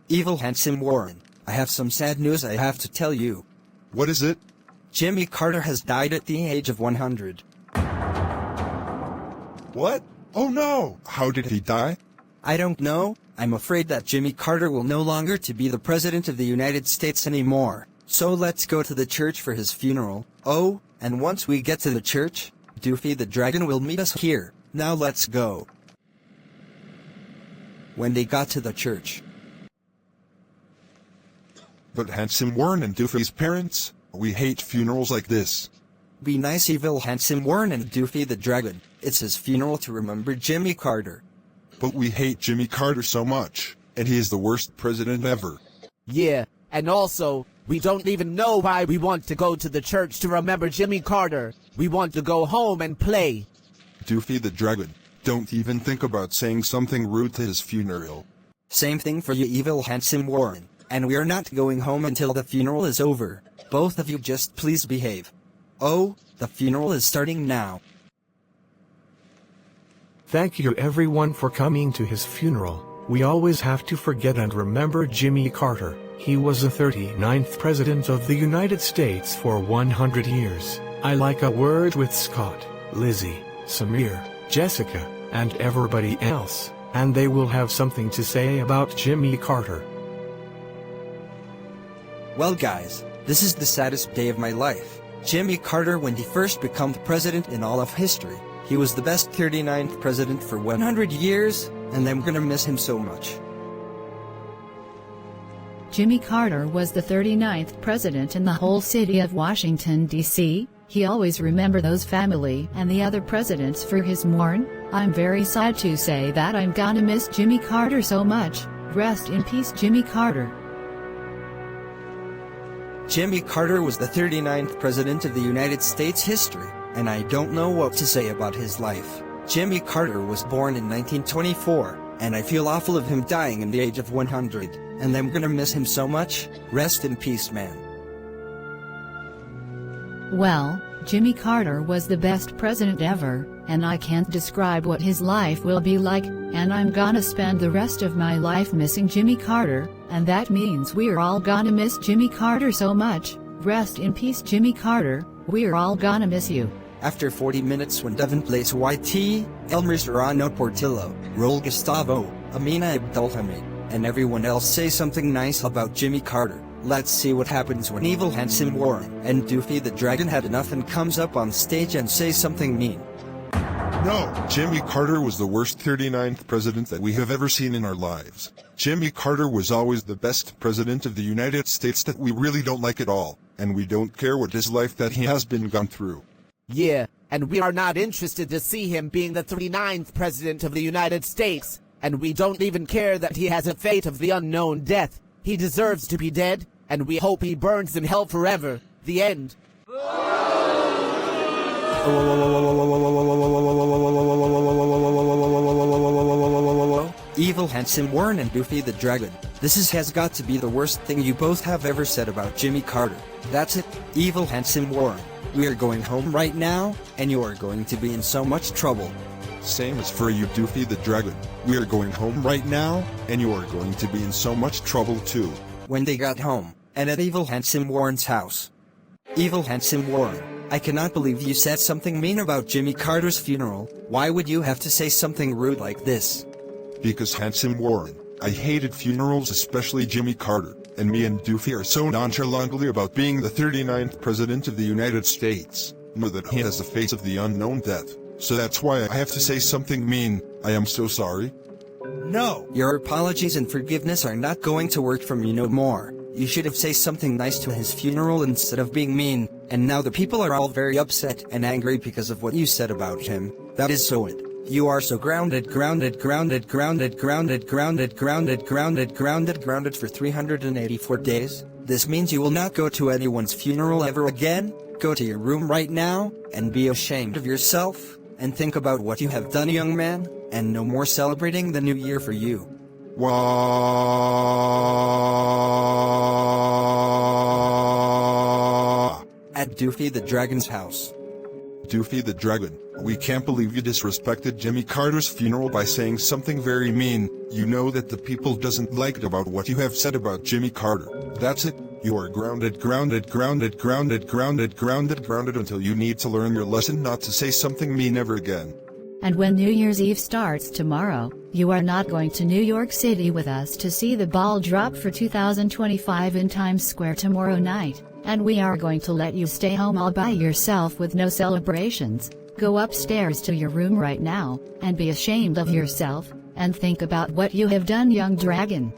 Evil Handsome Warren, I have some sad news I have to tell you. What is it? Jimmy Carter has died at the age of 100. What? Oh no! How did he die? I don't know. I'm afraid that Jimmy Carter will no longer to be the President of the United States anymore. So let's go to the church for his funeral. Oh, and once we get to the church, Doofy the Dragon will meet us here. Now let's go. When they got to the church. But Handsome Warren and Doofy's parents, we hate funerals like this. Be nice, Evil Handsome Warren and Doofy the Dragon. It's his funeral to remember Jimmy Carter. But we hate Jimmy Carter so much, and he is the worst president ever. Yeah, and also, we don't even know why we want to go to the church to remember Jimmy Carter. We want to go home and play. Doofy the Dragon, don't even think about saying something rude to his funeral. Same thing for you, Evil Handsome Warren. And we are not going home until the funeral is over. Both of you just please behave. Oh, the funeral is starting now. Thank you everyone for coming to his funeral. We always have to forget and remember Jimmy Carter. He was the 39th President of the United States for 100 years. I like a word with Scott, Lizzie, Samir, Jessica, and everybody else, and they will have something to say about Jimmy Carter. Well guys, this is the saddest day of my life. Jimmy Carter, when he first became president in all of history, he was the best 39th president for 100 years, and I'm gonna miss him so much. Jimmy Carter was the 39th president in the whole city of Washington, D.C. He always remembered those family and the other presidents for his mourn. I'm very sad to say that I'm gonna miss Jimmy Carter so much. Rest in peace, Jimmy Carter. Jimmy Carter was the 39th president of the United States history, and I don't know what to say about his life. Jimmy Carter was born in 1924, and I feel awful of him dying in the age of 100, and I'm gonna miss him so much. Rest in peace, man. Well, Jimmy Carter was the best president ever, and I can't describe what his life will be like, and I'm gonna spend the rest of my life missing Jimmy Carter, and that means we're all gonna miss Jimmy Carter so much. Rest in peace, Jimmy Carter, we're all gonna miss you. After 40 minutes, when Devin plays YT, Elmer Serrano Portillo, Raul Gustavo, Amina Abdulhamid, and everyone else say something nice about Jimmy Carter. Let's see what happens when Evil Handsome Warren and Doofy the Dragon had enough and comes up on stage and say something mean. No, Jimmy Carter was the worst 39th president that we have ever seen in our lives. Jimmy Carter was always the best president of the United States that we really don't like at all, and we don't care what his life that he has been gone through. Yeah, and we are not interested to see him being the 39th President of the United States, and we don't even care that he has a fate of the unknown death. He deserves to be dead, and we hope he burns in hell forever. The end. Evil Handsome Warren and Doofy the Dragon, has got to be the worst thing you both have ever said about Jimmy Carter. That's it, Evil Handsome Warren. We are going home right now, and you are going to be in so much trouble. Same as for you, Doofy the Dragon. We are going home right now, and you are going to be in so much trouble too. When they got home, and at Evil Handsome Warren's house. Evil Handsome Warren, I cannot believe you said something mean about Jimmy Carter's funeral. Why would you have to say something rude like this? Because Handsome Warren, I hated funerals, especially Jimmy Carter, and me and Doofy are so nonchalantly about being the 39th President of the United States, know that he has the face of the unknown death, so that's why I have to say something mean. I am so sorry. No! Your apologies and forgiveness are not going to work for me no more. You should have said something nice to his funeral instead of being mean, and now the people are all very upset and angry because of what you said about him. That is so it. You are so grounded for 384 days. This means you will not go to anyone's funeral ever again. Go to your room right now, and be ashamed of yourself, and think about what you have done, young man, and no more celebrating the new year for you. At Doofy the Dragon's house. Doofy the Dragon, we can't believe you disrespected Jimmy Carter's funeral by saying something very mean. You know that the people doesn't like it about what you have said about Jimmy Carter. That's it. You are grounded, grounded, grounded, grounded, grounded, grounded, grounded until you need to learn your lesson not to say something mean ever again. And when New Year's Eve starts tomorrow, you are not going to New York City with us to see the ball drop for 2025 in Times Square tomorrow night, and we are going to let you stay home all by yourself with no celebrations. Go upstairs to your room right now, and be ashamed of yourself, and think about what you have done, young dragon.